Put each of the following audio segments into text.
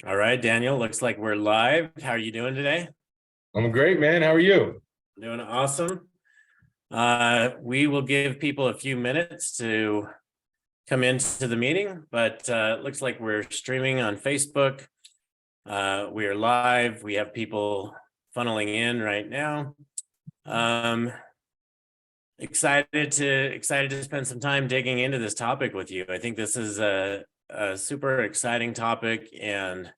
All right, Daniel, looks like we're live. How are you doing today? I'm great, man. How are you? Doing awesome. We will give people a few minutes to come into the meeting, but it looks like we're streaming on Facebook. We are live. We have people funneling in right now. Excited to spend some time digging into this topic with you. I think this is a super exciting topic and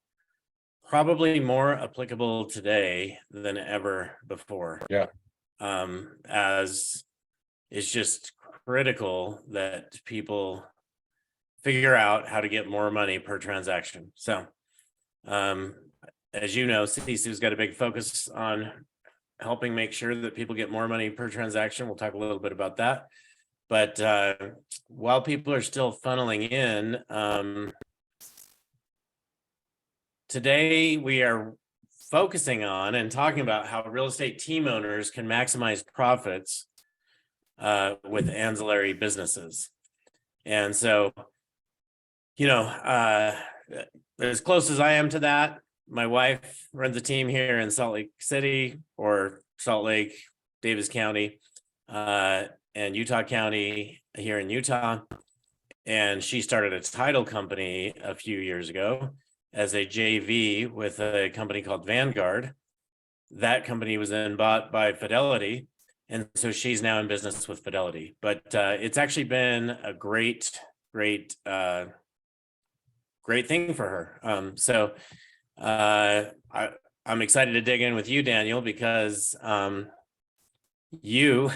probably more applicable today than ever before. Yeah. As it's just critical that people figure out how to get more money per transaction. So, as you know, CSU's got a big focus on helping make sure that people get more money per transaction. We'll talk a little bit about that. But while people are still funneling in, today we are focusing on and talking about how real estate team owners can maximize profits with ancillary businesses. And so, as close as I am to that, my wife runs a team here in Salt Lake City or Salt Lake, Davis County, and Utah County here in Utah. And she started a title company a few years ago as a JV with a company called Vanguard. That company was then bought by Fidelity. And so she's now in business with Fidelity. But it's actually been a great thing for her. I'm excited to dig in with you, Daniel, because you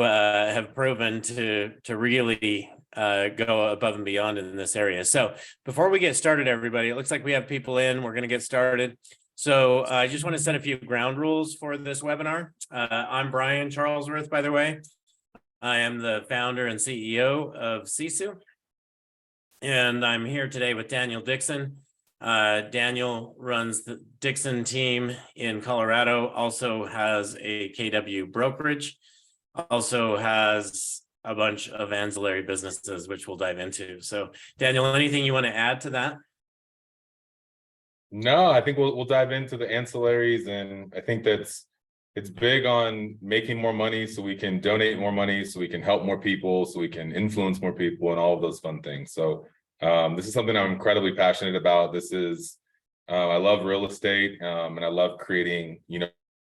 have proven to really go above and beyond in this area. So before we get started, everybody, it looks like we have people in. We're going to get started. So I just want to set a few ground rules for this webinar. I'm Brian Charlesworth, by the way. I am the founder and CEO of CSU. And I'm here today with Daniel Dixon. Daniel runs the Dixon team in Colorado, also has a KW brokerage, also has a bunch of ancillary businesses, which we'll dive into. So Daniel, anything you want to add to that? No, I think we'll dive into the ancillaries, and I think it's big on making more money so we can donate more money, so we can help more people, so we can influence more people, and all of those fun things. So this is something I'm incredibly passionate about. This is I love real estate, and I love creating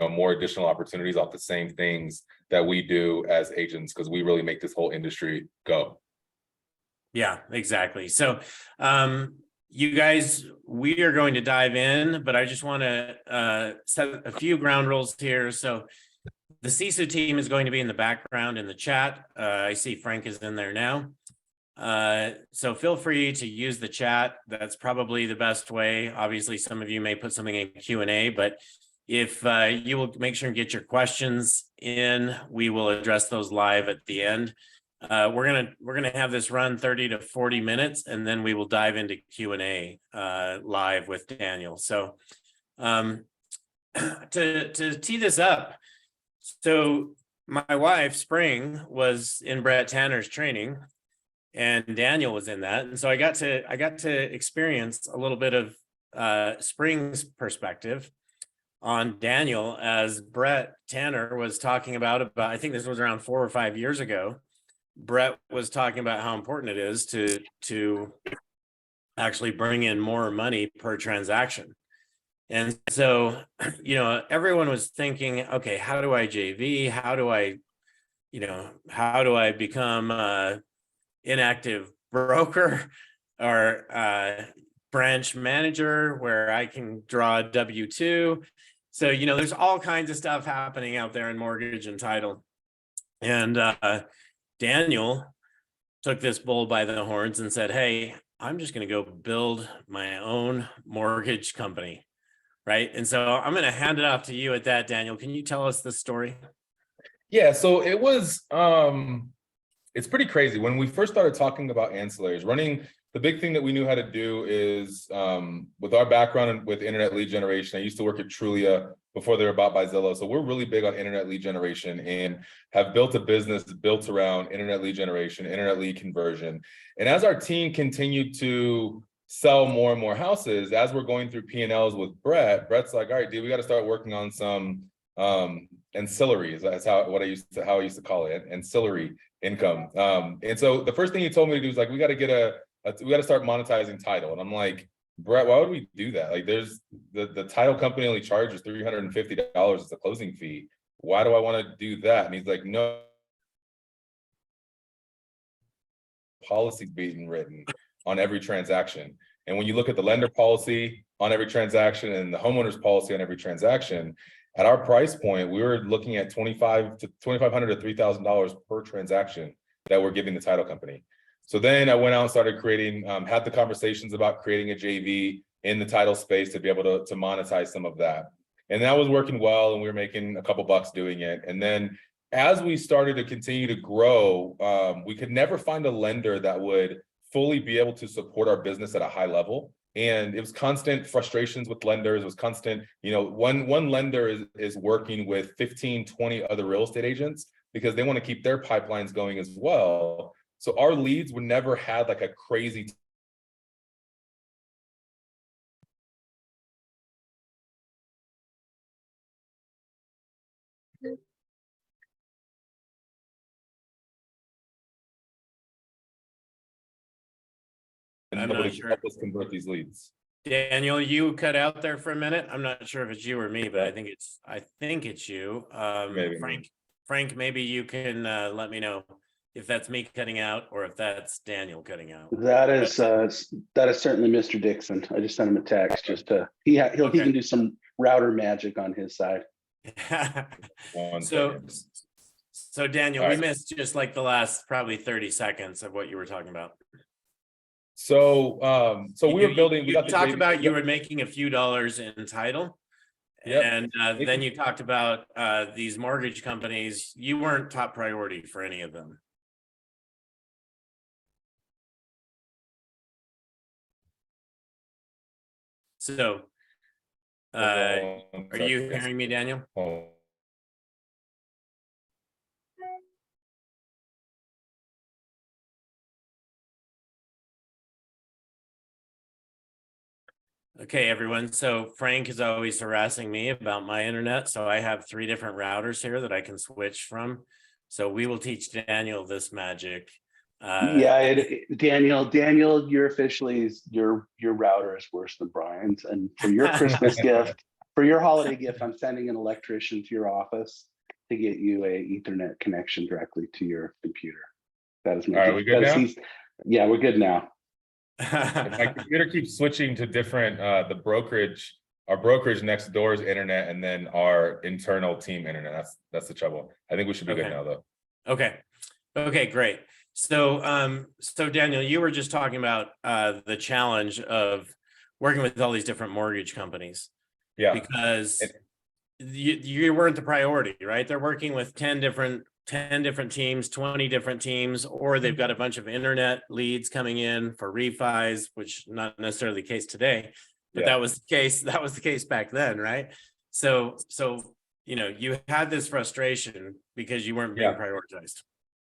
more additional opportunities off the same things that we do as agents, because we really make this whole industry go. Yeah, exactly. So you guys, we are going to dive in, but I just want to set a few ground rules here. So the CSU team is going to be in the background in the chat. I see Frank is in there now. So feel free to use the chat. That's probably the best way. Obviously, some of you may put something in Q&A, but if you will make sure and get your questions in, we will address those live at the end. We're gonna have this run 30 to 40 minutes, and then we will dive into Q&A live with Daniel. So to tee this up, so my wife Spring was in Brett Tanner's training, and Daniel was in that, and so I got to experience a little bit of Spring's perspective on Daniel as Brett Tanner was talking about I think this was around 4 or 5 years ago. Brett was talking about how important it is to actually bring in more money per transaction. And so, everyone was thinking, okay, how do I JV? How do I become an inactive broker or branch manager where I can draw a W-2? So, there's all kinds of stuff happening out there in mortgage and title. And Daniel took this bull by the horns and said, hey, I'm just going to go build my own mortgage company. Right. And so I'm going to hand it off to you at that, Daniel. Can you tell us the story? Yeah, so it was, it's pretty crazy. When we first started talking about ancillaries, the big thing that we knew how to do is, with our background with internet lead generation, I used to work at Trulia before they were bought by Zillow. So we're really big on internet lead generation and have built a business built around internet lead generation, internet lead conversion. And as our team continued to sell more and more houses. As we're going through P&Ls with Brett's like, all right, dude, we got to start working on some ancillaries. That's how I used to call it, ancillary income. And so the first thing he told me to do is like, we got to start monetizing title. And I'm like, Brett, why would we do that? Like, there's the title company only charges $350 as a closing fee. Why do I want to do that? And he's like, no, policies being written on every transaction. And when you look at the lender policy on every transaction and the homeowner's policy on every transaction, at our price point, we were looking at $2,500 to $3,000 per transaction that we're giving the title company. So then I went out and started creating, had the conversations about creating a JV in the title space to be able to monetize some of that. And that was working well, and we were making a couple bucks doing it. And then as we started to continue to grow, we could never find a lender that would fully be able to support our business at a high level. And it was constant frustrations with lenders. It was constant, one lender is working with 15, 20 other real estate agents because they want to keep their pipelines going as well. So our leads would never had like a crazy and I'm nobody not could sure. help us convert these leads. Daniel, you cut out there for a minute. I'm not sure if it's you or me, but I think it's you. Maybe. Frank, maybe you can let me know if that's me cutting out or if that's Daniel cutting out. That is certainly Mr. Dixon. I just sent him a text just to he can do some router magic on his side. So Daniel, All we right. missed just like the last probably 30 seconds of what you were talking about. So we were building. You talked about you were making a few dollars in title. Yep. And then you talked about these mortgage companies. You weren't top priority for any of them. So, are you hearing me, Daniel? Okay, everyone. So Frank is always harassing me about my internet. So I have 3 different routers here that I can switch from. So we will teach Daniel this magic. Daniel, you're officially your router is worse than Brian's. And for your Christmas gift, for your holiday gift, I'm sending an electrician to your office to get you a Ethernet connection directly to your computer. That is my gift. We good now? Yeah, we're good now. My computer keeps switching to different our brokerage next door's internet and then our internal team internet. That's the trouble. I think we should be good now though. Okay, great. So Daniel, you were just talking about the challenge of working with all these different mortgage companies. Yeah. Because you weren't the priority, right? They're working with 10 different teams, 20 different teams, or they've got a bunch of internet leads coming in for refis, which not necessarily the case today, but that was the case back then, right? So you had this frustration because you weren't being prioritized.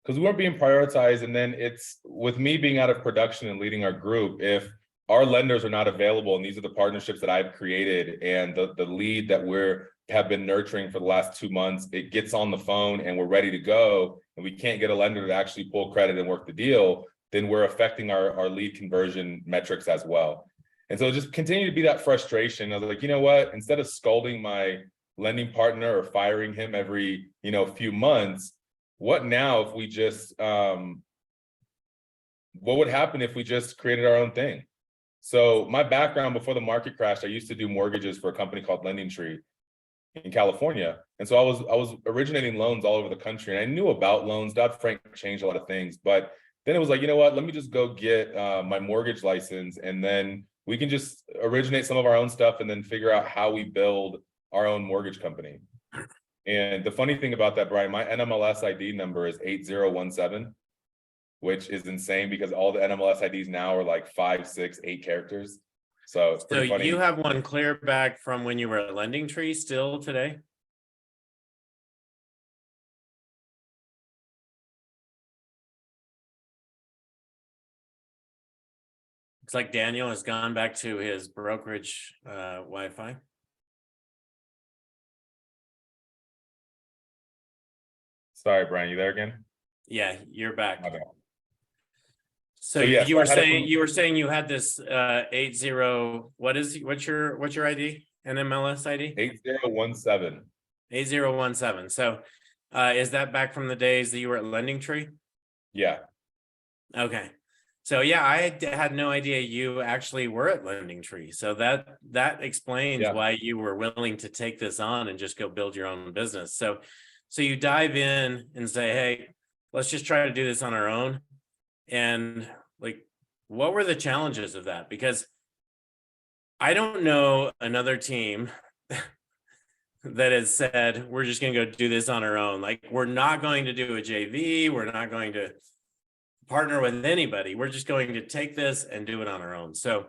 Because we weren't being prioritized, and then it's with me being out of production and leading our group, if our lenders are not available, and these are the partnerships that I've created and the lead that have been nurturing for the last 2 months, it gets on the phone and we're ready to go, and we can't get a lender to actually pull credit and work the deal, then we're affecting our lead conversion metrics as well. And so just continue to be that frustration. I was like, you know what, instead of scolding my lending partner or firing him every few months, what now if we just what would happen if we just created our own thing? So my background before the market crashed, I used to do mortgages for a company called LendingTree in California. And so I was originating loans all over the country, and I knew about loans. Dodd-Frank changed a lot of things, but then it was like, you know what, let me just go get my mortgage license, and then we can just originate some of our own stuff and then figure out how we build our own mortgage company. And the funny thing about that, Brian, my NMLS ID number is 8017, which is insane because all the NMLS IDs now are like 5, 6, 8 characters. So it's pretty funny. You have one clear back from when you were at LendingTree still today? Looks like Daniel has gone back to his brokerage Wi-Fi. Sorry, Brian, you there again? Yeah, you're back. My bad. So yeah, you so were I had a saying phone- you were saying you had this 80, what's your ID and MLS ID? 8017. 8017. So is that back from the days that you were at Lending Tree? Yeah. Okay. So yeah, I had no idea you actually were at Lending Tree. So that explains Yeah. why you were willing to take this on and just go build your own business. So you dive in and say, hey, let's just try to do this on our own. And like, what were the challenges of that? Because I don't know another team that has said, we're just going to go do this on our own. Like, we're not going to do a JV. We're not going to partner with anybody. We're just going to take this and do it on our own. So,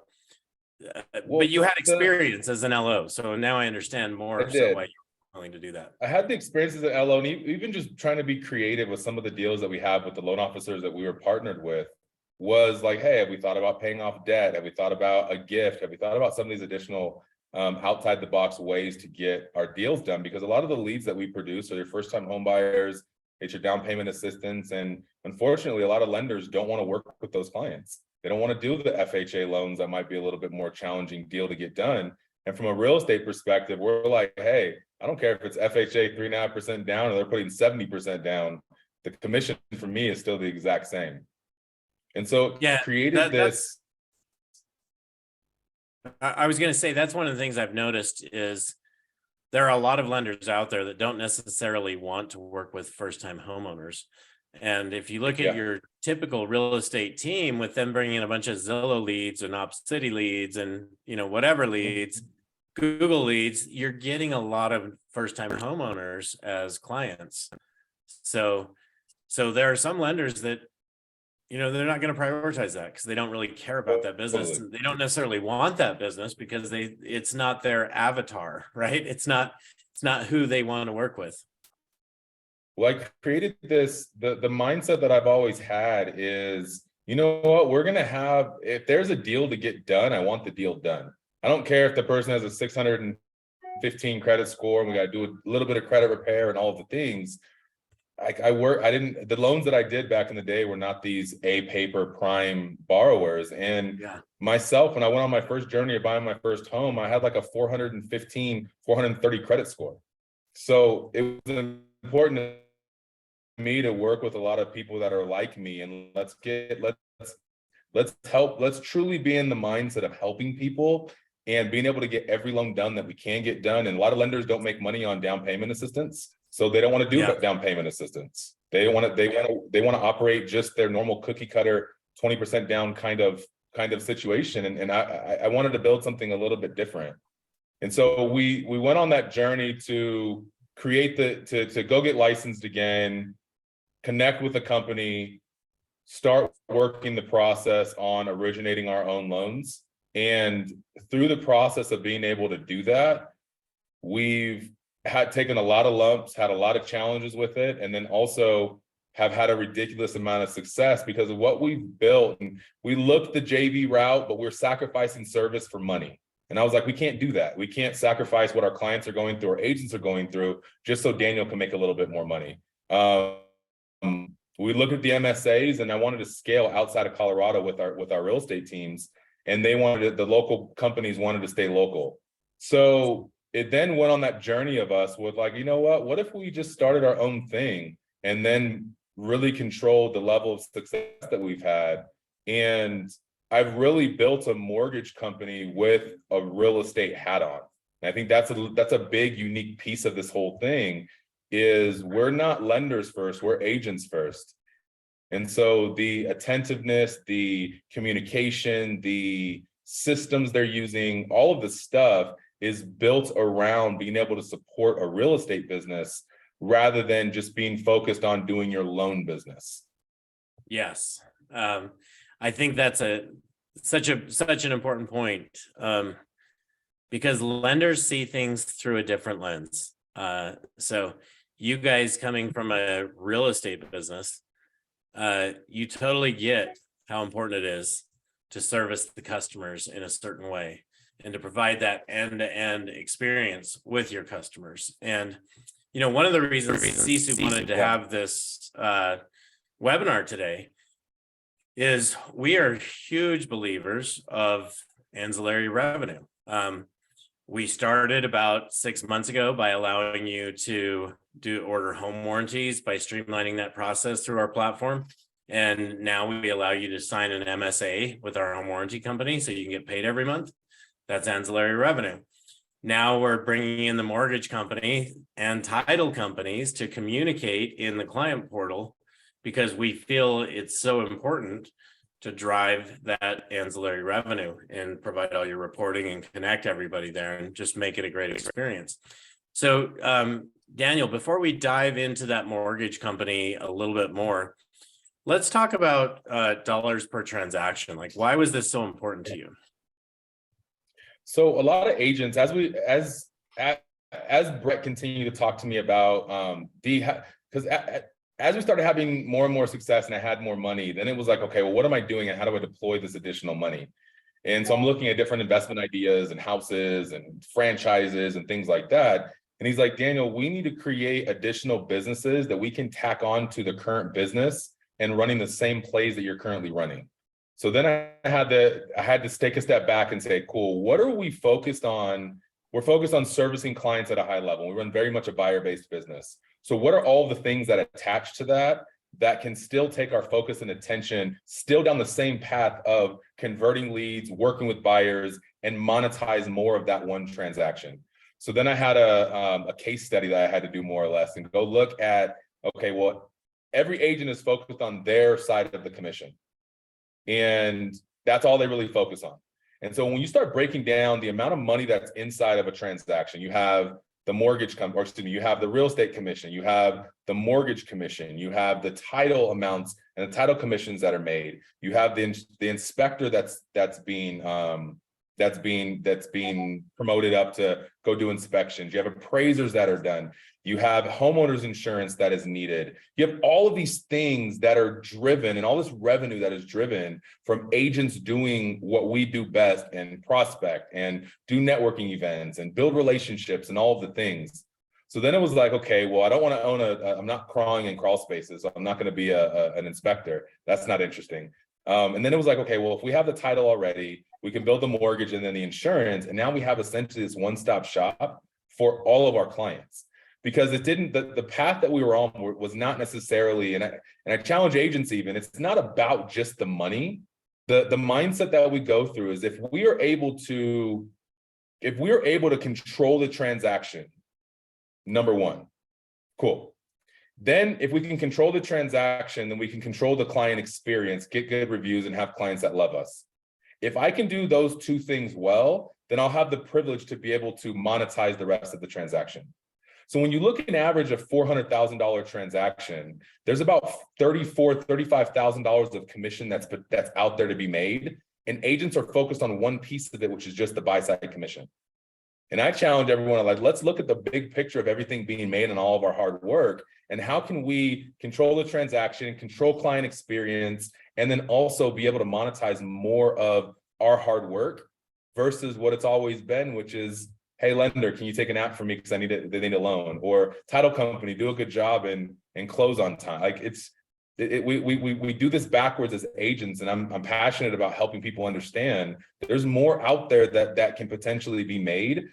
but you had experience as an LO. So now I understand more so why you're willing to do that. I had the experiences at LO, and even just trying to be creative with some of the deals that we have with the loan officers that we were partnered with was like, hey, have we thought about paying off debt? Have we thought about a gift? Have we thought about some of these additional outside the box ways to get our deals done? Because a lot of the leads that we produce are your first time home buyers, it's your down payment assistance. And unfortunately, a lot of lenders don't want to work with those clients. They don't want to do the FHA loans that might be a little bit more challenging deal to get done. And from a real estate perspective, we're like, hey, I don't care if it's FHA 3.5% down or they're putting 70% down. The commission for me is still the exact same. And so created this. I was going to say, that's one of the things I've noticed is there are a lot of lenders out there that don't necessarily want to work with first-time homeowners. And if you look at your typical real estate team, with them bringing in a bunch of Zillow leads and Op City leads and, you know, whatever leads, Google leads, you're getting a lot of first-time homeowners as clients. So there are some lenders that, you know, they're not going to prioritize that because they don't really care about that business. They don't necessarily want that business because it's not their avatar, right? It's not who they want to work with. Well, I created this, the mindset that I've always had is, you know what, we're going to have, if there's a deal to get done, I want the deal done. I don't care if the person has a 615 credit score and we got to do a little bit of credit repair and all of the things. The loans that I did back in the day were not these paper prime borrowers. And myself, when I went on my first journey of buying my first home, I had like a 415, 430 credit score. So it was important to me to work with a lot of people that are like me, and let's truly be in the mindset of helping people and being able to get every loan done that we can get done. And a lot of lenders don't make money on down payment assistance. So they don't want to do down payment assistance. They want to operate just their normal cookie cutter 20% down kind of situation. And I wanted to build something a little bit different. And so we went on that journey to create to go get licensed again, connect with a company, start working the process on originating our own loans. And through the process of being able to do that, we've had taken a lot of lumps, had a lot of challenges with it, and then also have had a ridiculous amount of success because of what we've built. And we looked the JV route, but we're sacrificing service for money. And I was like, we can't do that. We can't sacrifice what our clients are going through, our agents are going through, just so Daniel can make a little bit more money. We looked at the MSAs, and I wanted to scale outside of Colorado with our real estate teams, and the local companies wanted to stay local. So it then went on that journey of us with like, you know what if we just started our own thing and then really controlled the level of success that we've had. And I've really built a mortgage company with a real estate hat on. And I think that's a big unique piece of this whole thing is we're not lenders first, we're agents first. And so the attentiveness, the communication, the systems they're using, all of the stuff is built around being able to support a real estate business rather than just being focused on doing your loan business. Yes. I think that's such an important point because lenders see things through a different lens. So you guys coming from a real estate business, you totally get how important it is to service the customers in a certain way and to provide that end-to-end experience with your customers. And, you know, one of the reasons CSU wanted to have this webinar today is we are huge believers of ancillary revenue. We started about 6 months ago by allowing you to order home warranties by streamlining that process through our platform. And now we allow you to sign an MSA with our home warranty company so you can get paid every month. That's ancillary revenue. Now we're bringing in the mortgage company and title companies to communicate in the client portal because we feel it's so important to drive that ancillary revenue and provide all your reporting and connect everybody there and just make it a great experience. So, Daniel, before we dive into that mortgage company a little bit more, let's talk about dollars per transaction. Like, why was this so important to you? So a lot of agents, as Brett continued to talk to me about because as we started having more and more success and I had more money, then it was like, okay, well, what am I doing and how do I deploy this additional money? And so I'm looking at different investment ideas and houses and franchises and things like that. And he's like, Daniel, we need to create additional businesses that we can tack on to the current business and running the same plays that you're currently running. So then I had to take a step back and say, cool, what are we focused on? We're focused on servicing clients at a high level. We run very much a buyer-based business. So what are all the things that attach to that can still take our focus and attention still down the same path of converting leads, working with buyers, and monetize more of that one transaction? So then I had a case study that I had to do more or less and go look at, okay, well, every agent is focused on their side of the commission. And that's all they really focus on. And so when you start breaking down the amount of money that's inside of a transaction, you have the mortgage you have the real estate commission, you have the mortgage commission, you have the title amounts and the title commissions that are made, you have the inspector that's being promoted up to go do inspections, you have appraisers that are done, you have homeowners insurance that is needed, you have all of these things that are driven and all this revenue that is driven from agents doing what we do best and prospect and do networking events and build relationships and all of the things. So then it was like, okay, well, I don't want to own I'm not crawling in crawl spaces, so I'm not going to be an inspector. That's not interesting. And then it was like, okay, well, if we have the title already, we can build the mortgage and then the insurance. And now we have essentially this one-stop shop for all of our clients. Because it didn't, the path that we were on was not necessarily, and I challenge agents even, it's not about just the money. The mindset that we go through is if we are able to control the transaction, number one, cool. Then if we can control the transaction, then we can control the client experience, get good reviews, and have clients that love us. If I can do those two things well, then I'll have the privilege to be able to monetize the rest of the transaction. So when you look at an average of $400,000 transaction, there's about $34,000, $35,000 of commission that's out there to be made. And agents are focused on one piece of it, which is just the buy side commission. And I challenge everyone, like, let's look at the big picture of everything being made and all of our hard work. And how can we control the transaction, control client experience, and then also be able to monetize more of our hard work versus what it's always been, which is, hey, lender, can you take an app for me because they need a loan? Or title company, do a good job and close on time. Like we do this backwards as agents, and I'm passionate about helping people understand there's more out there that can potentially be made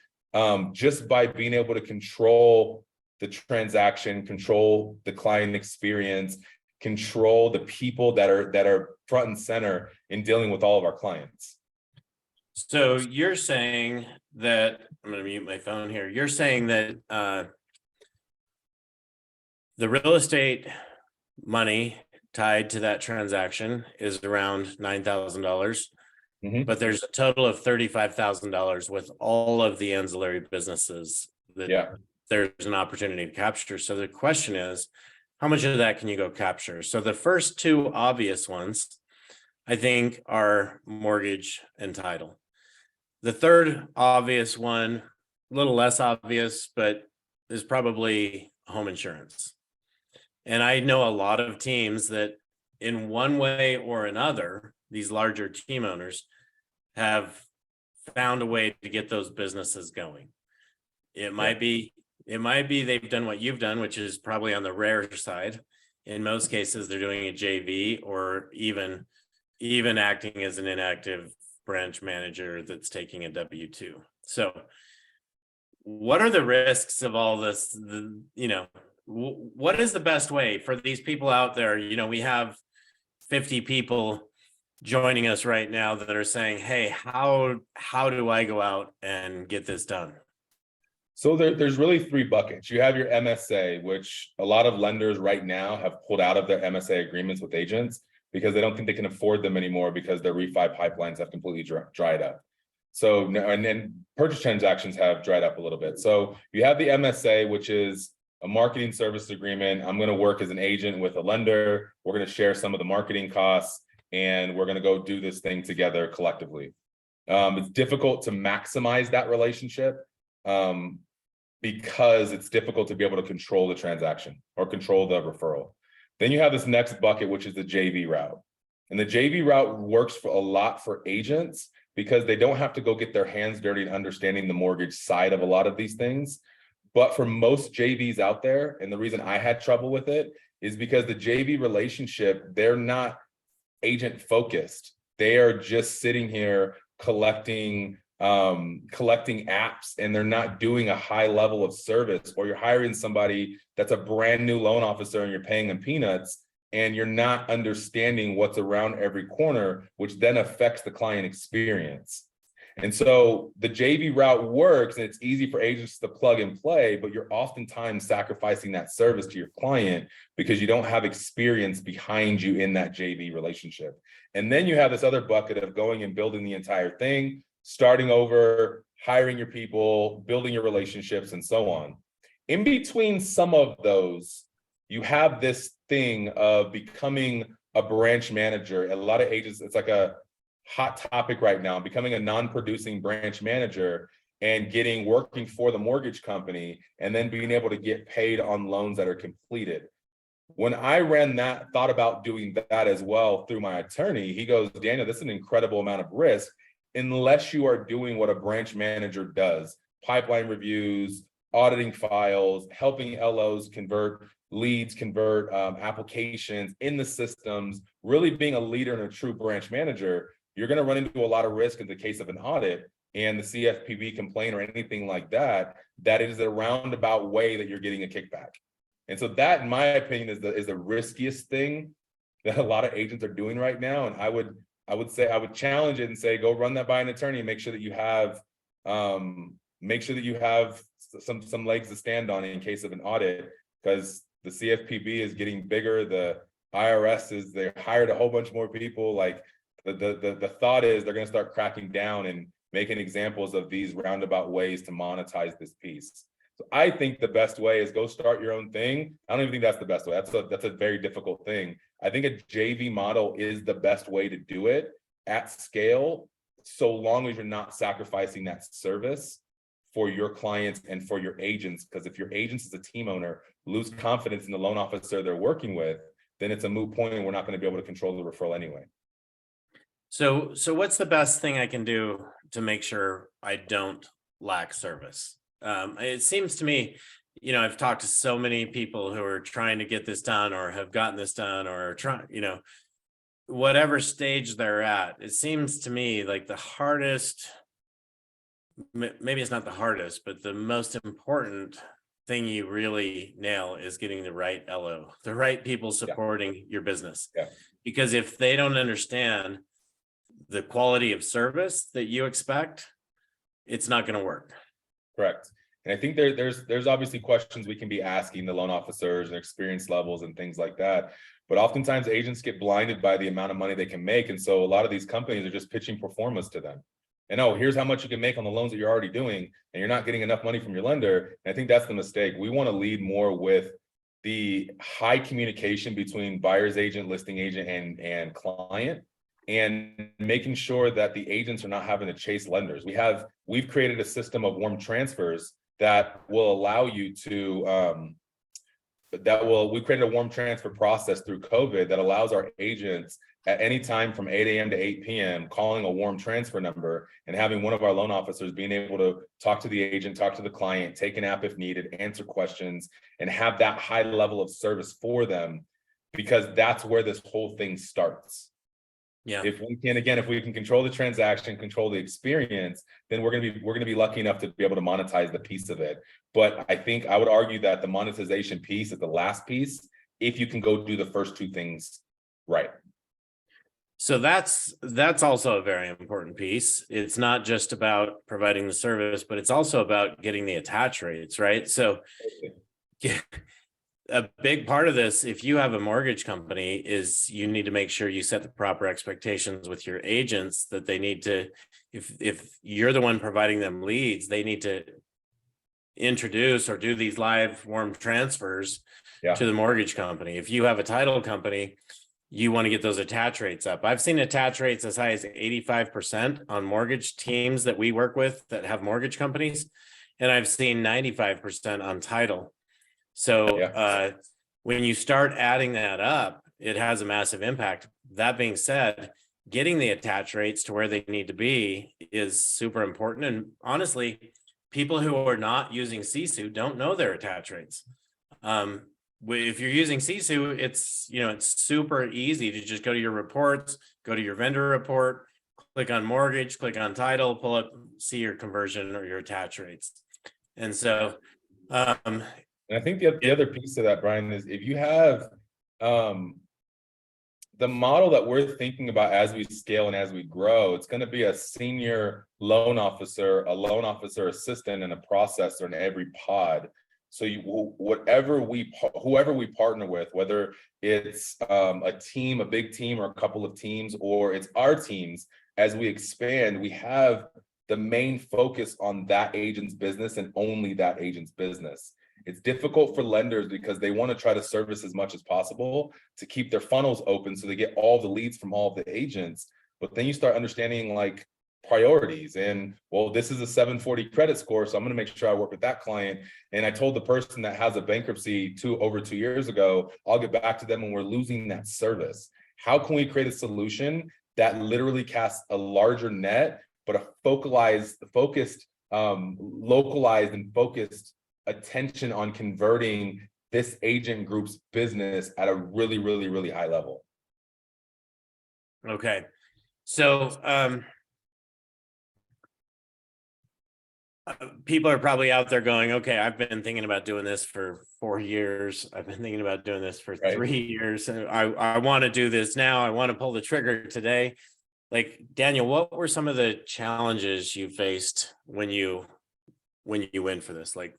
just by being able to control the transaction, control the client experience, control the people that are front and center in dealing with all of our clients. So you're saying that, I'm going to mute my phone here. You're saying that the real estate money tied to that transaction is around $9,000, but there's a total of $35,000 with all of the ancillary businesses that there's an opportunity to capture. So the question is, how much of that can you go capture? So the first two obvious ones, I think, are mortgage and title. The third obvious one, a little less obvious, but is probably home insurance. And I know a lot of teams that in one way or another, these larger team owners have found a way to get those businesses going. It might be they've done what you've done, which is probably on the rare side. In most cases, they're doing a JV or even acting as an inactive branch manager that's taking a W-2. So what are the risks of all this? What is the best way for these people out there? We have 50 people joining us right now that are saying, hey, how do I go out and get this done? So there's really three buckets. You have your MSA, which a lot of lenders right now have pulled out of their MSA agreements with agents because they don't think they can afford them anymore because their refi pipelines have completely dried up. So, and then purchase transactions have dried up a little bit. So you have the MSA, which is a marketing service agreement. I'm going to work as an agent with a lender. We're going to share some of the marketing costs, and we're going to go do this thing together collectively. It's difficult to maximize that relationship because it's difficult to be able to control the transaction or control the referral. Then you have this next bucket, which is the JV route. And the JV route works for a lot for agents because they don't have to go get their hands dirty and understanding the mortgage side of a lot of these things. But for most JVs out there, and the reason I had trouble with it is because the JV relationship, they're not agent focused. They are just sitting here collecting apps, and they're not doing a high level of service. Or you're hiring somebody that's a brand new loan officer and you're paying them peanuts, and you're not understanding what's around every corner, which then affects the client experience. And so the JV route works, and it's easy for agents to plug and play, but you're oftentimes sacrificing that service to your client because you don't have experience behind you in that JV relationship. And then you have this other bucket of going and building the entire thing, starting over, hiring your people, building your relationships, and so on. In between some of those, you have this thing of becoming a branch manager. A lot of agents, it's like a hot topic right now, becoming a non-producing branch manager and working for the mortgage company and then being able to get paid on loans that are completed. When I thought about doing that as well through my attorney, he goes, Daniel, this is an incredible amount of risk unless you are doing what a branch manager does: pipeline reviews, auditing files, helping LOs convert leads, convert applications in the systems, really being a leader and a true branch manager. You're going to run into a lot of risk in the case of an audit and the CFPB complaint or anything like that, that it is a roundabout way that you're getting a kickback. And so that, in my opinion, is the riskiest thing that a lot of agents are doing right now. And I would challenge it and say, go run that by an attorney and make sure that you have some legs to stand on in case of an audit, because the CFPB is getting bigger. The IRS they hired a whole bunch more people. Like the thought is they're going to start cracking down and making examples of these roundabout ways to monetize this piece. So I think the best way is go start your own thing. I don't even think that's the best way. That's a very difficult thing. I think a JV model is the best way to do it at scale, so long as you're not sacrificing that service for your clients and for your agents. Because if your agents as a team owner lose confidence in the loan officer they're working with, then it's a moot point and we're not going to be able to control the referral anyway. So what's the best thing I can do to make sure I don't lack service? It seems to me, I've talked to so many people who are trying to get this done or have gotten this done or trying, whatever stage they're at. It seems to me like the hardest, maybe it's not the hardest, but the most important thing you really nail is getting the right LO, the right people supporting your business. Yeah. Because if they don't understand the quality of service that you expect, it's not going to work. Correct. And I think there's obviously questions we can be asking the loan officers and experience levels and things like that. But oftentimes agents get blinded by the amount of money they can make. And so a lot of these companies are just pitching performance to them. And here's how much you can make on the loans that you're already doing, and you're not getting enough money from your lender. And I think that's the mistake. We want to lead more with the high communication between buyer's agent, listing agent, and client, and making sure that the agents are not having to chase lenders. We've created a system of warm transfers that will allow you to we created a warm transfer process through COVID that allows our agents at any time from 8 a.m. to 8 p.m. calling a warm transfer number and having one of our loan officers being able to talk to the agent, talk to the client, take an app if needed, answer questions, and have that high level of service for them, because that's where this whole thing starts. Yeah. If we can control the transaction, control the experience, then we're gonna be lucky enough to be able to monetize the piece of it. But I think I would argue that the monetization piece is the last piece if you can go do the first two things right. So that's also a very important piece. It's not just about providing the service, but it's also about getting the attach rates, right? So a big part of this, if you have a mortgage company, is you need to make sure you set the proper expectations with your agents that they need to, if you're the one providing them leads, they need to introduce or do these live warm transfers to the mortgage company. If you have a title company, you want to get those attach rates up. I've seen attach rates as high as 85% on mortgage teams that we work with that have mortgage companies. And I've seen 95% on title. So when you start adding that up, it has a massive impact. That being said, getting the attach rates to where they need to be is super important. And honestly, people who are not using Sisu don't know their attach rates. If you're using Sisu, it's super easy to just go to your reports, go to your vendor report, click on mortgage, click on title, pull up, see your conversion or your attach rates. And so, and I think the other piece of that, Brian, is if you have the model that we're thinking about as we scale and as we grow, it's going to be a senior loan officer, a loan officer assistant, and a processor in every pod. So whoever we partner with, whether it's a team, a big team, or a couple of teams, or it's our teams, as we expand, we have the main focus on that agent's business and only that agent's business. It's difficult for lenders because they want to try to service as much as possible to keep their funnels open so they get all the leads from all of the agents. But then you start understanding like priorities and, well, this is a 740 credit score, so I'm going to make sure I work with that client. And I told the person that has a bankruptcy over 2 years ago, I'll get back to them when we're losing that service. How can we create a solution that literally casts a larger net, but a localized and focused attention on converting this agent group's business at a really, really, really high level? Okay. So, people are probably out there going, okay, I've been thinking about doing this for 4 years. I've been thinking about doing this for 3 years. I want to do this now. I want to pull the trigger today. Like, Daniel, what were some of the challenges you faced when you went for this? Like,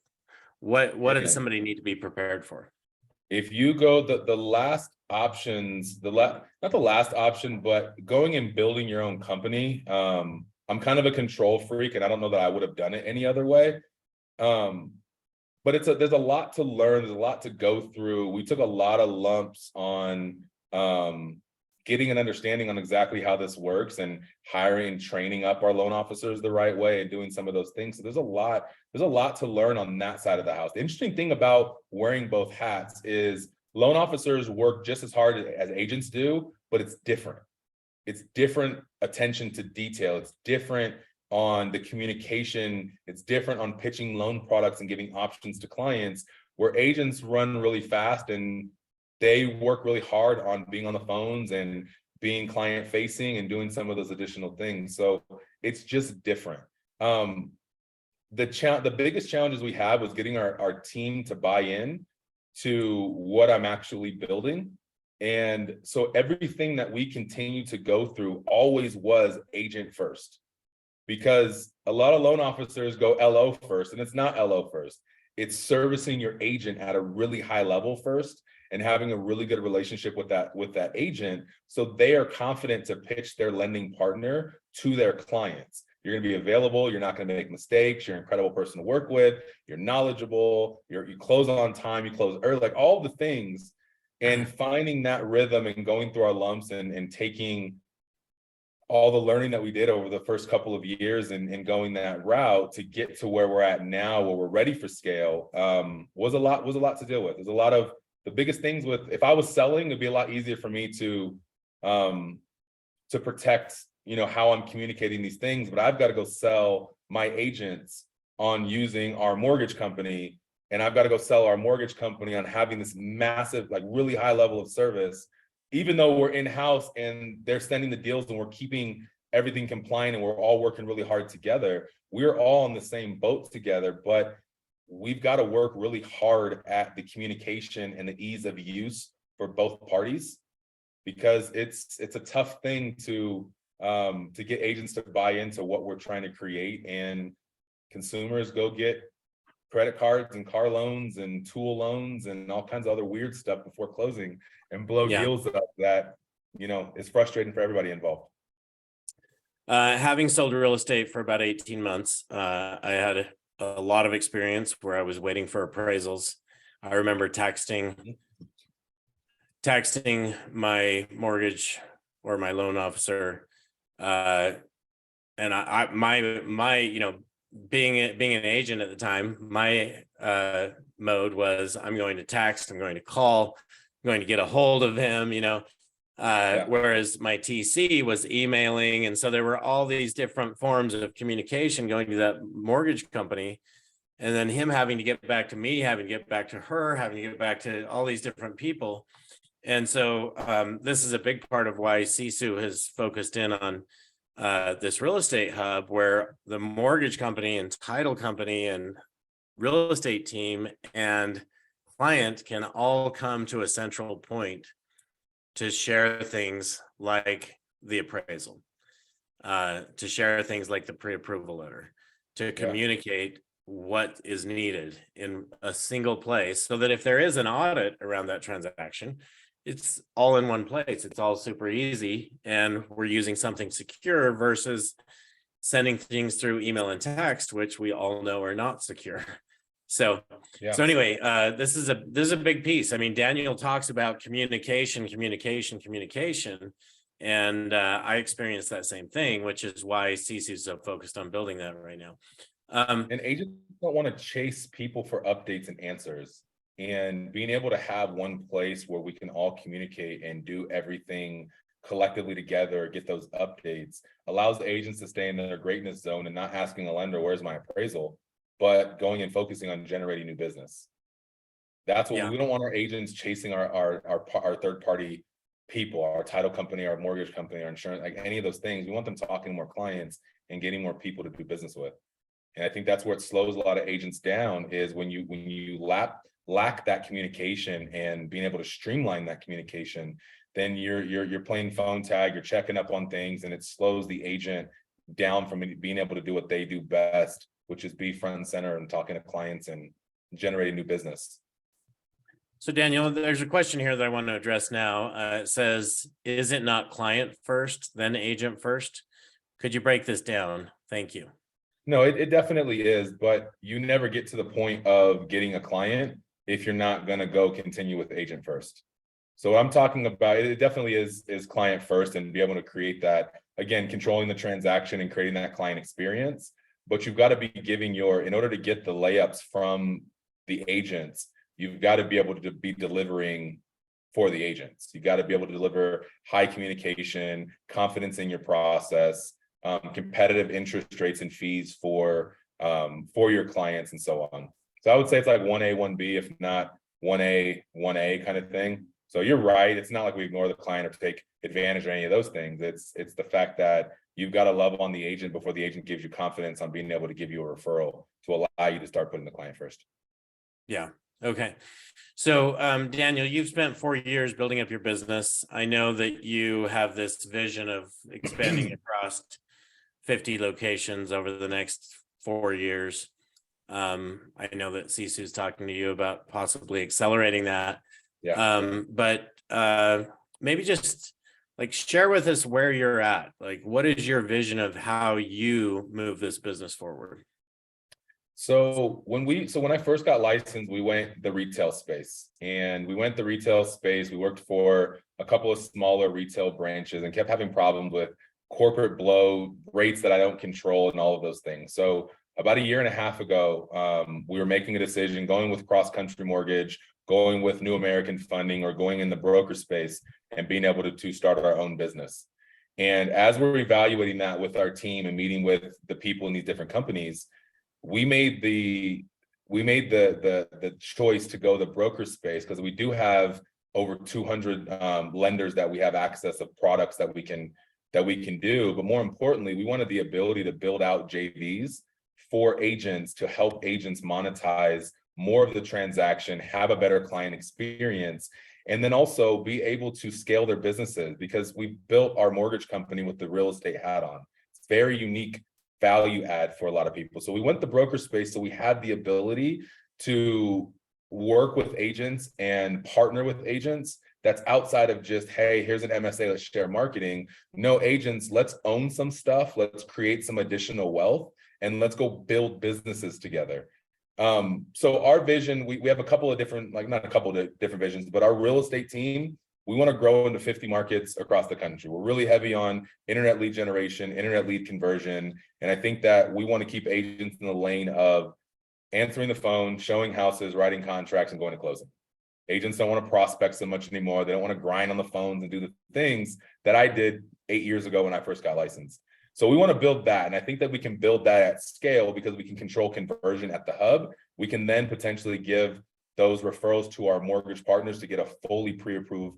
what does somebody need to be prepared for? If you go the last options, not the last option, but going and building your own company, I'm kind of a control freak, and I don't know that I would have done it any other way. But there's a lot to learn. There's a lot to go through. We took a lot of lumps on getting an understanding on exactly how this works and hiring and training up our loan officers the right way and doing some of those things. So there's a lot to learn on that side of the house. The interesting thing about wearing both hats is loan officers work just as hard as agents do, but it's different. It's different attention to detail. It's different on the communication. It's different on pitching loan products and giving options to clients, where agents run really fast and they work really hard on being on the phones and being client facing and doing some of those additional things. So it's just different. The biggest challenges we have was getting our team to buy in to what I'm actually building. And so everything that we continue to go through always was agent first, because a lot of loan officers go LO first, and it's not LO first. It's servicing your agent at a really high level first and having a really good relationship with that agent, so they are confident to pitch their lending partner to their clients. You're going to be available. You're not going to make mistakes. You're an incredible person to work with. You're knowledgeable. You close on time. You close early, like all the things. And finding that rhythm and going through our lumps and taking all the learning that we did over the first couple of years and going that route to get to where we're at now, where we're ready for scale, was a lot to deal with. There's a lot of the biggest things with, if I was selling, it'd be a lot easier for me to protect, how I'm communicating these things, but I've got to go sell my agents on using our mortgage company. And I've got to go sell our mortgage company on having this massive, like really high level of service, even though we're in-house and they're sending the deals and we're keeping everything compliant and we're all working really hard together. We're all in the same boat together, but we've got to work really hard at the communication and the ease of use for both parties, because it's a tough thing to get agents to buy into what we're trying to create, and consumers go get credit cards and car loans and tool loans and all kinds of other weird stuff before closing and blow deals up that, is frustrating for everybody involved. Having sold real estate for about 18 months, I had a lot of experience where I was waiting for appraisals. I remember texting my mortgage or my loan officer, and being an agent at the time, my mode was I'm going to text, I'm going to call, I'm going to get a hold of him, whereas my TC was emailing. And so there were all these different forms of communication going to that mortgage company, and then him having to get back to me, having to get back to her, having to get back to all these different people. And so this is a big part of why Sisu has focused in on this real estate hub, where the mortgage company and title company and real estate team and client can all come to a central point to share things like the appraisal, to share things like the pre-approval letter, to communicate what is needed in a single place, so that if there is an audit around that transaction, it's all in one place. It's all super easy, and we're using something secure versus sending things through email and text, which we all know are not secure. So anyway, this is a big piece. I mean, Daniel talks about communication, and I experienced that same thing, which is why Sisu is so focused on building that right now. And agents don't want to chase people for updates and answers. And being able to have one place where we can all communicate and do everything collectively together, get those updates, allows the agents to stay in their greatness zone and not asking a lender, where's my appraisal, but going and focusing on generating new business. That's what we don't want our agents chasing our third party people, our title company, our mortgage company, our insurance, like any of those things. We want them talking to more clients and getting more people to do business with. And I think that's where it slows a lot of agents down, is when you lack that communication and being able to streamline that communication, then you're playing phone tag, you're checking up on things, and it slows the agent down from being able to do what they do best, which is be front and center and talking to clients and generating new business. So Daniel, there's a question here that I want to address now. It says, is it not client first, then agent first? Could you break this down? Thank you. No, it definitely is, but you never get to the point of getting a client if you're not going to go continue with agent first. So what I'm talking about, it definitely is client first, and be able to create that, again, controlling the transaction and creating that client experience. But you've got to be giving in order to get the layups from the agents, you've got to be able to be delivering for the agents. You got to be able to deliver high communication, confidence in your process, competitive interest rates and fees for your clients, and so on. So I would say it's like 1A, 1B, if not 1A, 1A kind of thing. So you're right. It's not like we ignore the client or take advantage of any of those things. It's the fact that you've got to love on the agent before the agent gives you confidence on being able to give you a referral to allow you to start putting the client first. Yeah. Okay. So, Daniel, you've spent 4 years building up your business. I know that you have this vision of expanding across 50 locations over the next 4 years. I know that Sisu is talking to you about possibly accelerating that. But maybe just like share with us where you're at. Like, what is your vision of how you move this business forward? So when I first got licensed, we went the retail space, and we worked for a couple of smaller retail branches and kept having problems with corporate blow, rates that I don't control, and all of those things. So about a year and a half ago, we were making a decision, going with cross-country mortgage, going with New American Funding, or going in the broker space and being able to start our own business. And as we're evaluating that with our team and meeting with the people in these different companies, we made the choice to go the broker space because we do have over 200 lenders that we have access of products that we can do. But more importantly, we wanted the ability to build out JVs for agents to help agents monetize more of the transaction, have a better client experience, and then also be able to scale their businesses, because we built our mortgage company with the real estate hat on. It's very unique value add for a lot of people. So we went the broker space, so we had the ability to work with agents and partner with agents that's outside of just, hey, here's an MSA, let's share marketing. No, agents, let's own some stuff, let's create some additional wealth, and let's go build businesses together. So our vision, we have a couple of different, like not a couple of different visions, but our real estate team, we want to grow into 50 markets across the country. We're really heavy on internet lead generation, internet lead conversion. And I think that we want to keep agents in the lane of answering the phone, showing houses, writing contracts, and going to closing. Agents don't want to prospect so much anymore. They don't want to grind on the phones and do the things that I did 8 years ago when I first got licensed. So we want to build that. And I think that we can build that at scale because we can control conversion at the hub. We can then potentially give those referrals to our mortgage partners to get a fully pre-approved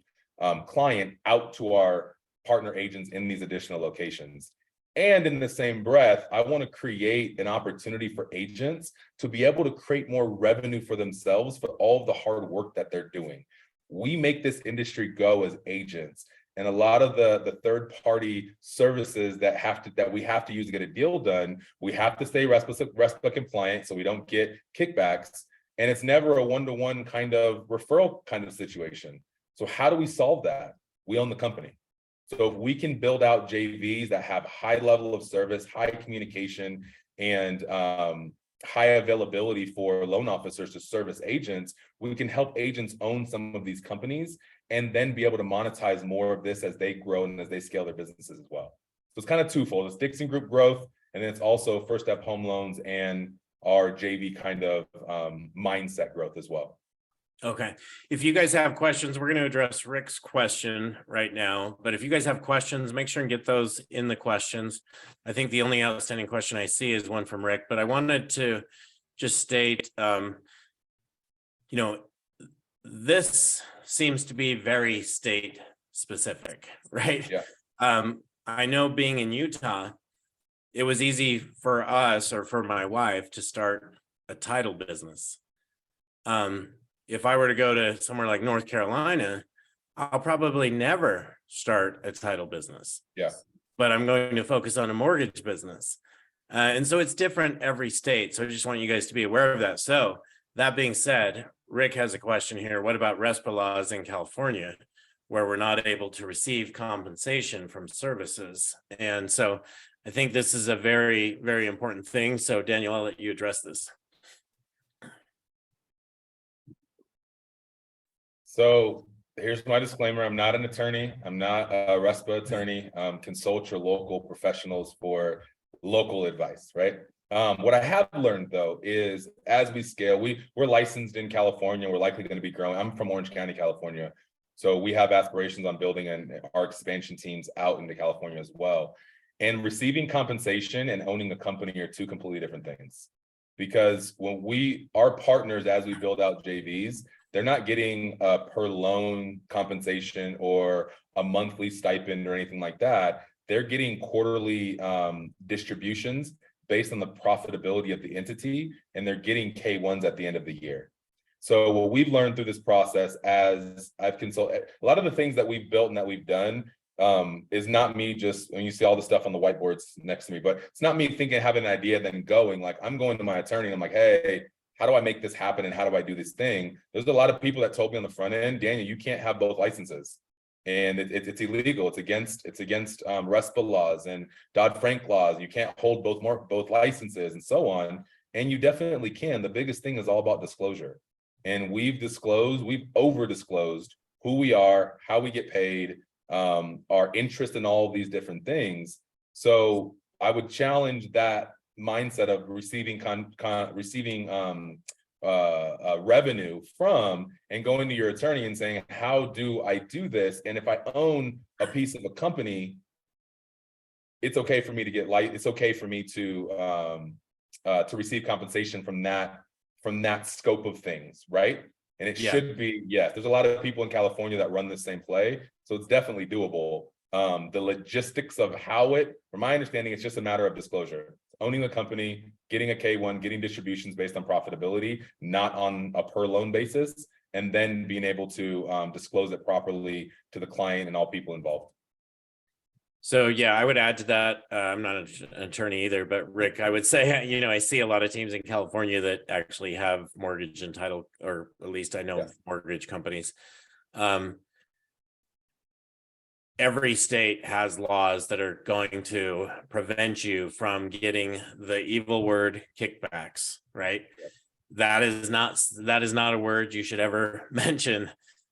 client out to our partner agents in these additional locations. And in the same breath, I want to create an opportunity for agents to be able to create more revenue for themselves for all of the hard work that they're doing. We make this industry go as agents. And a lot of the third-party services that we have to use to get a deal done, we have to stay RESPA compliant so we don't get kickbacks. And it's never a one-to-one kind of referral kind of situation. So how do we solve that? We own the company. So if we can build out JVs that have high level of service, high communication, and high availability for loan officers to service agents, we can help agents own some of these companies and then be able to monetize more of this as they grow and as they scale their businesses as well. So it's kind of twofold. It's Dixon Group growth, and then it's also First Step Home Loans and our JV kind of mindset growth as well. Okay. If you guys have questions, we're going to address Rick's question right now. But if you guys have questions, make sure and get those in the questions. I think the only outstanding question I see is one from Rick, but I wanted to just state, this seems to be very state specific, right? Yeah. I know being in Utah, it was easy for us or for my wife to start a title business. If I were to go to somewhere like North Carolina, I'll probably never start a title business. Yeah. But I'm going to focus on a mortgage business. And so it's different every state. So I just want you guys to be aware of that. So that being said, Rick has a question here. What about RESPA laws in California, where we're not able to receive compensation from services? And so I think this is a very, very important thing. So Daniel, I'll let you address this. So here's my disclaimer. I'm not an attorney. I'm not a RESPA attorney. Consult your local professionals for local advice, right? What I have learned though is as we scale, we're licensed in California. We're likely going to be growing. I'm from Orange County, California. So we have aspirations on building our expansion teams out into California as well. And receiving compensation and owning a company are two completely different things. Because when our partners, as we build out JVs, they're not getting a per loan compensation or a monthly stipend or anything like that. They're getting quarterly distributions based on the profitability of the entity, and they're getting K1s at the end of the year. So what we've learned through this process, as I've consulted, a lot of the things that we've built and that we've done is not me just, when you see all the stuff on the whiteboards next to me, but it's not me thinking, having an idea, then going, like, I'm going to my attorney and I'm like, hey, how do I make this happen and how do I do this thing? There's a lot of people that told me on the front end, Daniel, you can't have both licenses. And it's illegal. It's against RESPA laws and Dodd-Frank laws. You can't hold both licenses and so on. And you definitely can. The biggest thing is all about disclosure. And we've over disclosed who we are, how we get paid, our interest in all of these different things. So I would challenge that mindset of receiving revenue from, and going to your attorney and saying, how do I do this? And if I own a piece of a company, it's okay for me to get it's okay for me to receive compensation from that scope of things, right? And it should be, yes, there's a lot of people in California that run the same play, so it's definitely doable. The logistics of how from my understanding, it's just a matter of disclosure. Owning the company, getting a K-1, getting distributions based on profitability, not on a per loan basis, and then being able to disclose it properly to the client and all people involved. So yeah, I would add to that. I'm not an attorney either, but Rick, I would say, I see a lot of teams in California that actually have mortgage and title, or at least I know mortgage companies. Every state has laws that are going to prevent you from getting the evil word kickbacks, right? Yep. That is not a word you should ever mention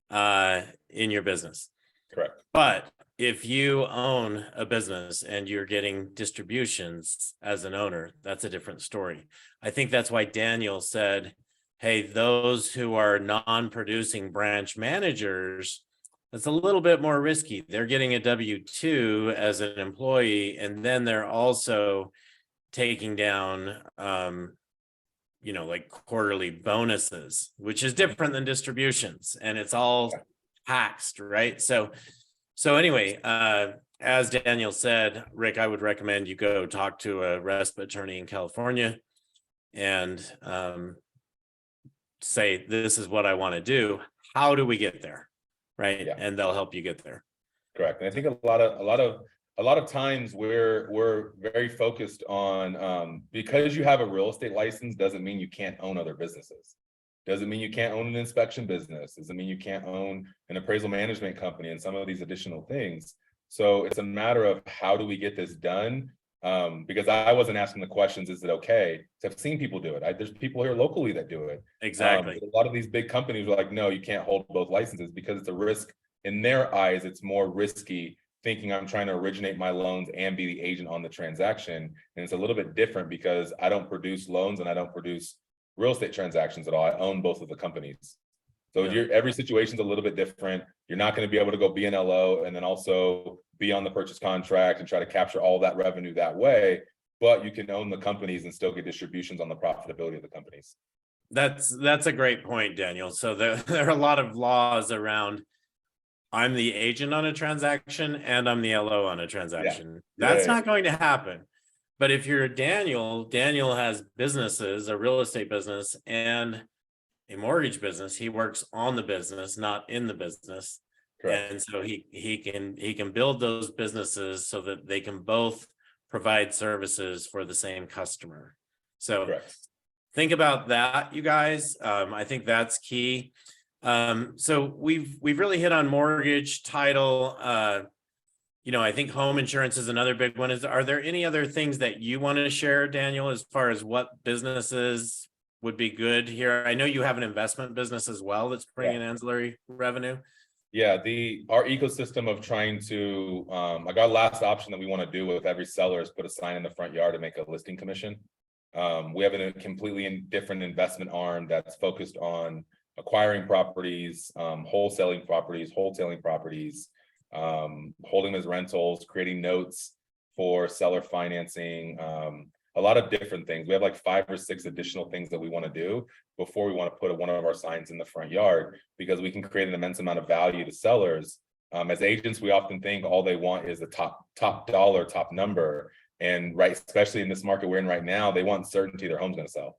in your business. Correct. But if you own a business and you're getting distributions as an owner, that's a different story. I think that's why Daniel said, hey, those who are non-producing branch managers, that's a little bit more risky. They're getting a W-2 as an employee, and then they're also taking down, like quarterly bonuses, which is different than distributions, and it's all taxed, right? So anyway, as Daniel said, Rick, I would recommend you go talk to a RESP attorney in California and say, this is what I want to do. How do we get there? Right. Yeah. And they'll help you get there. Correct. And I think a lot of times we're very focused on because you have a real estate license doesn't mean you can't own other businesses. Doesn't mean you can't own an inspection business. Doesn't mean you can't own an appraisal management company and some of these additional things. So it's a matter of how do we get this done? Because I wasn't asking the questions, is it okay? So I've seen people do it. There's people here locally that do it. Exactly. A lot of these big companies are like, no, you can't hold both licenses because it's a risk. In their eyes, it's more risky thinking I'm trying to originate my loans and be the agent on the transaction. And it's a little bit different because I don't produce loans and I don't produce real estate transactions at all. I own both of the companies. So every situation's a little bit different. You're not going to be able to go BNLO and then also be on the purchase contract and try to capture all that revenue that way, but you can own the companies and still get distributions on the profitability of the companies. That's a great point, Daniel. So there are a lot of laws around, I'm the agent on a transaction and I'm the LO on a transaction. That's not going to happen. But if you're Daniel has businesses, a real estate business and a mortgage business. He works on the business, not in the business. Correct. And so he can build those businesses so that they can both provide services for the same customer. So correct. Think about that, you guys. I think that's key. So we've really hit on mortgage, title. I think home insurance is another big one. Are there any other things that you want to share, Daniel, as far as what businesses would be good here? I know you have an investment business as well that's bringing in ancillary revenue. Yeah, our ecosystem of trying to, like our last option that we want to do with every seller is put a sign in the front yard to make a listing commission. We have a completely different investment arm that's focused on acquiring properties, wholesaling properties, holding as rentals, creating notes for seller financing, a lot of different things. We have like 5 or 6 additional things that we want to do before we want to put one of our signs in the front yard, because we can create an immense amount of value to sellers. As agents, we often think all they want is the top dollar, top number. And especially in this market we're in right now, they want certainty their home's going to sell.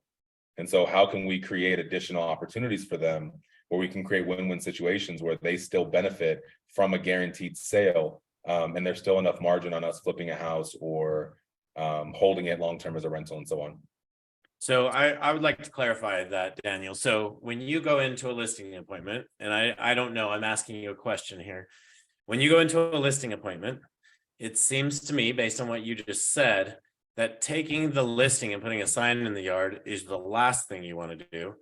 And so how can we create additional opportunities for them where we can create win-win situations where they still benefit from a guaranteed sale, and there's still enough margin on us flipping a house or holding it long-term as a rental and so on. So I would like to clarify that, Daniel. So when you go into a listing appointment, and I don't know, I'm asking you a question here. When you go into a listing appointment, it seems to me, based on what you just said, that taking the listing and putting a sign in the yard is the last thing you want to do.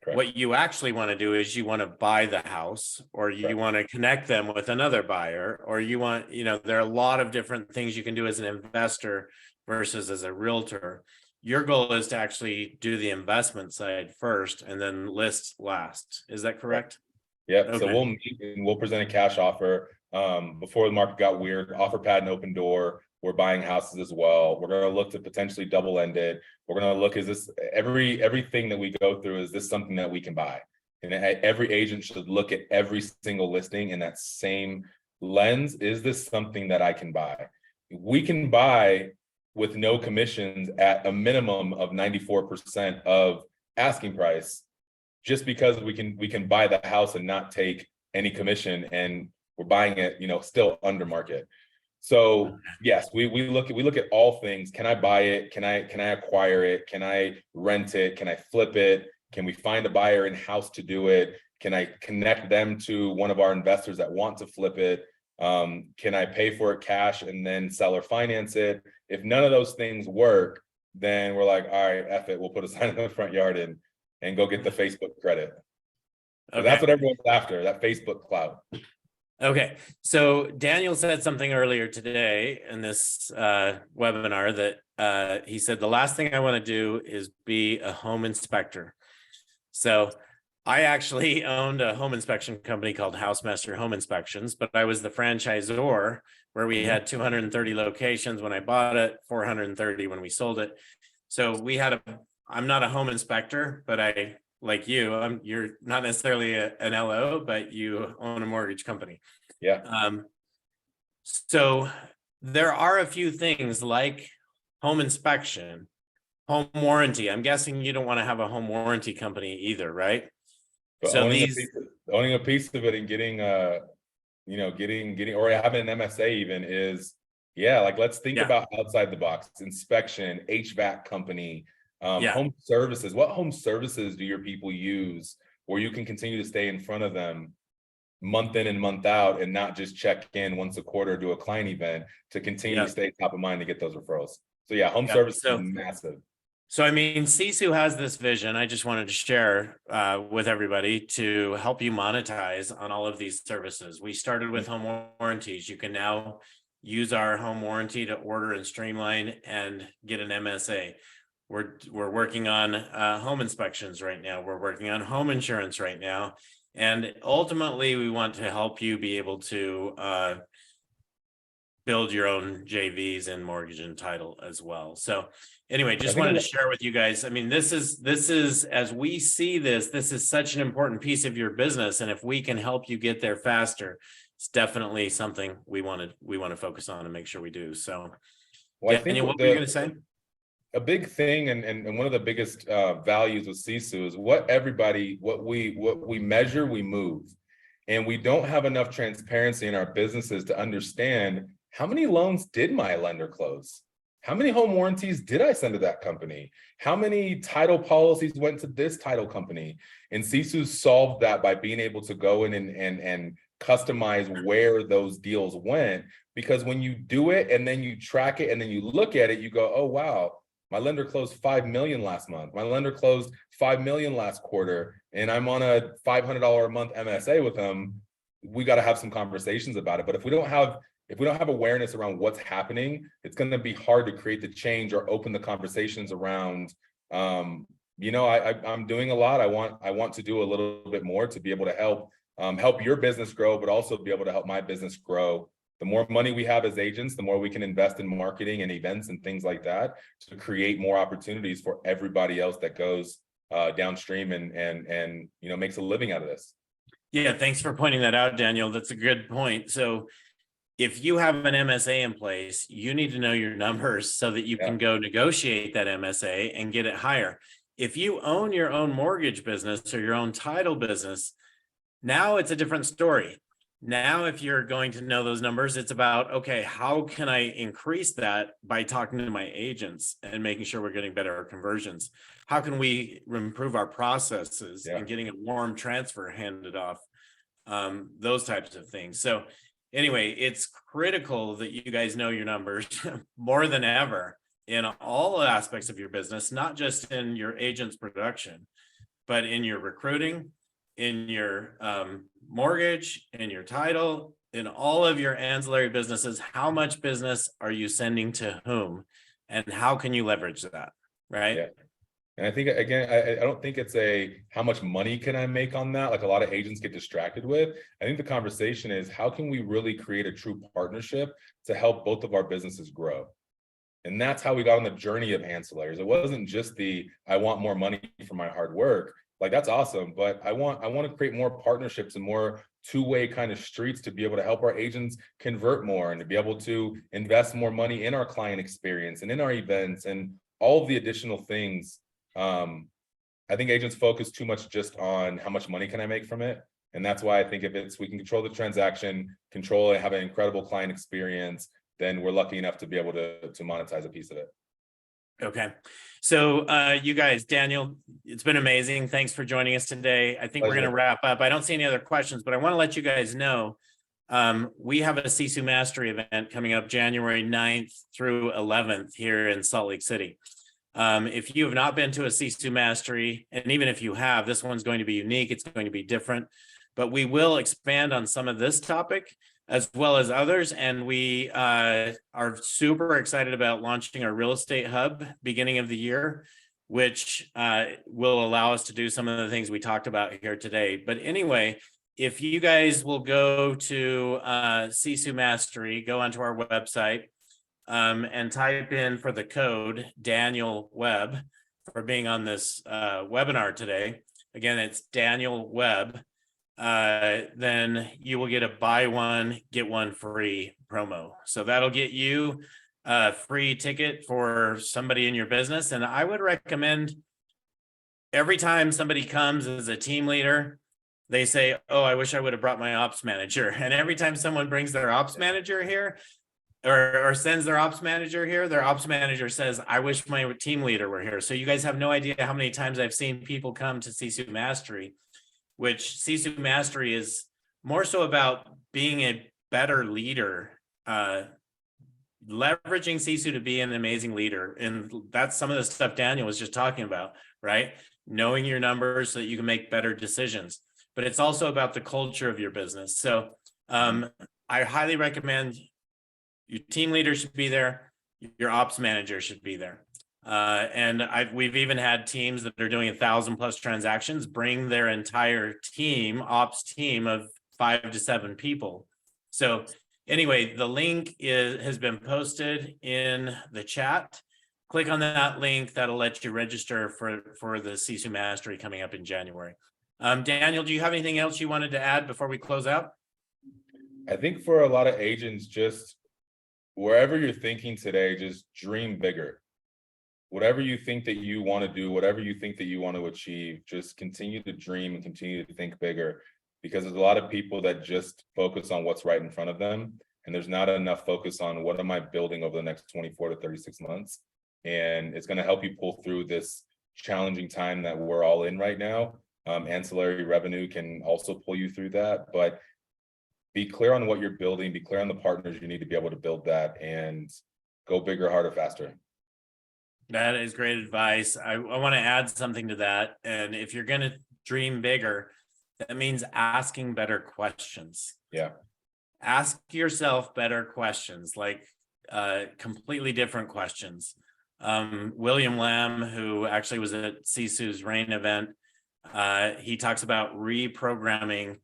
Correct. What you actually want to do is you want to buy the house, or you want to connect them with another buyer, or you want, there are a lot of different things you can do as an investor versus as a realtor. your goal is to actually do the investment side first and then list last. Is that correct? Yep. So Okay. we'll meet and we'll present a cash offer. Before the market got weird, offer pad and open door. We're buying houses as well. We're going to look to potentially double end it. We're going to look, is this everything that we go through, is this something that we can buy? And every agent should look at every single listing in that same lens. Is this something that I can buy? We can buy with no commissions at a minimum of 94% of asking price, just because we can buy the house and not take any commission, and we're buying it, still under market. So yes, we look at all things. Can I buy it? Can I acquire it? Can I rent it? Can I flip it? Can we find a buyer in-house to do it? Can I connect them to one of our investors that want to flip it? Can I pay for it cash and then sell or finance it? If none of those things work, then we're like, all right, F it, we'll put a sign in the front yard and go get the Facebook credit. So Okay. that's what everyone's after, that Facebook clout. Okay, so Daniel said something earlier today in this webinar that he said the last thing I want to do is be a home inspector. So I actually owned a home inspection company called Housemaster Home Inspections, but I was the franchisor where we had 230 locations when I bought it, 430 when we sold it. So I'm not a home inspector, but like you're not necessarily an LO, but you own a mortgage company. Yeah. So there are a few things like home inspection, home warranty. I'm guessing you don't want to have a home warranty company either, right? But So owning a piece of it and getting or having an MSA even is, like, let's think about outside the box inspection, HVAC company, home services. What home services do your people use where you can continue to stay in front of them month in and month out and not just check in once a quarter, do a client event to continue to stay top of mind to get those referrals? So home service is massive. So, I mean, Sisu has this vision. I just wanted to share with everybody to help you monetize on all of these services. We started with home warranties. You can now use our home warranty to order and streamline and get an MSA. We're working on home inspections right now. We're working on home insurance right now. And ultimately, we want to help you be able to build your own JVs and mortgage and title as well. So anyway, just wanted to share with you guys. I mean, this is as we see this is such an important piece of your business. And if we can help you get there faster, it's definitely something we want to focus on and make sure we do. So Daniel, what were you going to say? A big thing and one of the biggest values with Sisu is what we measure, we move. And we don't have enough transparency in our businesses to understand how many loans did my lender close? How many home warranties did I send to that company? How many title policies went to this title company? And Sisu solved that by being able to go in and customize where those deals went. Because when you do it and then you track it and then you look at it, you go, oh, wow, my lender closed 5 million last month. My lender closed 5 million last quarter, and I'm on a $500 a month MSA with them. We got to have some conversations about it. But if we don't have awareness around what's happening, it's going to be hard to create the change or open the conversations around. I'm doing a lot. I want to do a little bit more to be able to help your business grow, but also be able to help my business grow. The more money we have as agents, the more we can invest in marketing and events and things like that to create more opportunities for everybody else that goes downstream and makes a living out of this. Yeah, thanks for pointing that out, Daniel. That's a good point. So if you have an MSA in place, you need to know your numbers so that you can go negotiate that MSA and get it higher. If you own your own mortgage business or your own title business, now it's a different story. Now, if you're going to know those numbers, it's about, okay, how can I increase that by talking to my agents and making sure we're getting better conversions? How can we improve our processes and getting a warm transfer handed off? Those types of things. So anyway, it's critical that you guys know your numbers more than ever in all aspects of your business, not just in your agent's production, but in your recruiting, in your mortgage, in your title, in all of your ancillary businesses. How much business are you sending to whom, and how can you leverage that? right? Yeah. And I think, again, I don't think it's a how much money can I make on that, like a lot of agents get distracted with. I think the conversation is how can we really create a true partnership to help both of our businesses grow. And that's how we got on the journey of ancillaries. It wasn't just the I want more money for my hard work. Like that's awesome, but I want to create more partnerships and more two-way kind of streets to be able to help our agents convert more and to be able to invest more money in our client experience and in our events and all of the additional things. I think agents focus too much just on how much money can I make from it. And that's why I think if we can control the transaction, control it, have an incredible client experience, then we're lucky enough to be able to monetize a piece of it. Okay. So you guys, Daniel, it's been amazing. Thanks for joining us today. I think we're going to wrap up. I don't see any other questions, but I want to let you guys know we have a CISU Mastery event coming up January 9th through 11th here in Salt Lake City. If you have not been to a CISU Mastery, and even if you have, this one's going to be unique. It's going to be different, but we will expand on some of this topic as well as others. And we are super excited about launching our real estate hub beginning of the year, which will allow us to do some of the things we talked about here today. But anyway, if you guys will go to CISU Mastery, go onto our website and type in for the code Daniel Webb for being on this webinar today. Again, it's Daniel Webb. Then you will get a buy one, get one free promo. So that'll get you a free ticket for somebody in your business. And I would recommend every time somebody comes as a team leader, they say, oh, I wish I would have brought my ops manager. And every time someone brings their ops manager here or sends their ops manager here, their ops manager says, I wish my team leader were here. So you guys have no idea how many times I've seen people come to CISU Mastery, which CISU Mastery is more so about being a better leader, leveraging CISU to be an amazing leader. And that's some of the stuff Daniel was just talking about, right? Knowing your numbers so that you can make better decisions. But it's also about the culture of your business. So I highly recommend your team leader should be there. Your ops manager should be there. And we've even had teams that are doing 1,000+ transactions bring their entire team, ops team of 5 to 7 people. So anyway, the link has been posted in the chat. Click on that link. That'll let you register for the CISU Mastery coming up in January. Daniel, do you have anything else you wanted to add before we close out? I think for a lot of agents, just wherever you're thinking today, just dream bigger. Whatever you think that you want to do, whatever you think that you want to achieve, just continue to dream and continue to think bigger, because there's a lot of people that just focus on what's right in front of them. And there's not enough focus on what am I building over the next 24 to 36 months. And it's going to help you pull through this challenging time that we're all in right now. Ancillary revenue can also pull you through that, but be clear on what you're building, be clear on the partners you need to be able to build that, and go bigger, harder, faster. That is great advice. I want to add something to that. And if you're going to dream bigger, that means asking better questions. Yeah. Ask yourself better questions, like completely different questions. William Lamb, who actually was at CISU's RAIN event, he talks about reprogramming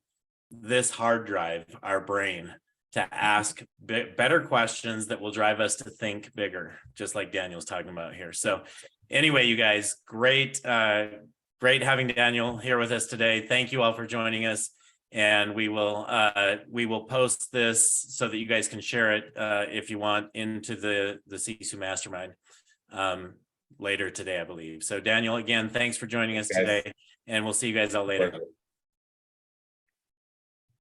this hard drive, our brain, to ask better questions that will drive us to think bigger, just like Daniel's talking about here. So anyway, you guys, great having Daniel here with us today. Thank you all for joining us. And we will post this so that you guys can share it if you want into the CISU Mastermind later today, I believe. So Daniel, again, thanks for joining us today, and we'll see you guys all later. Perfect.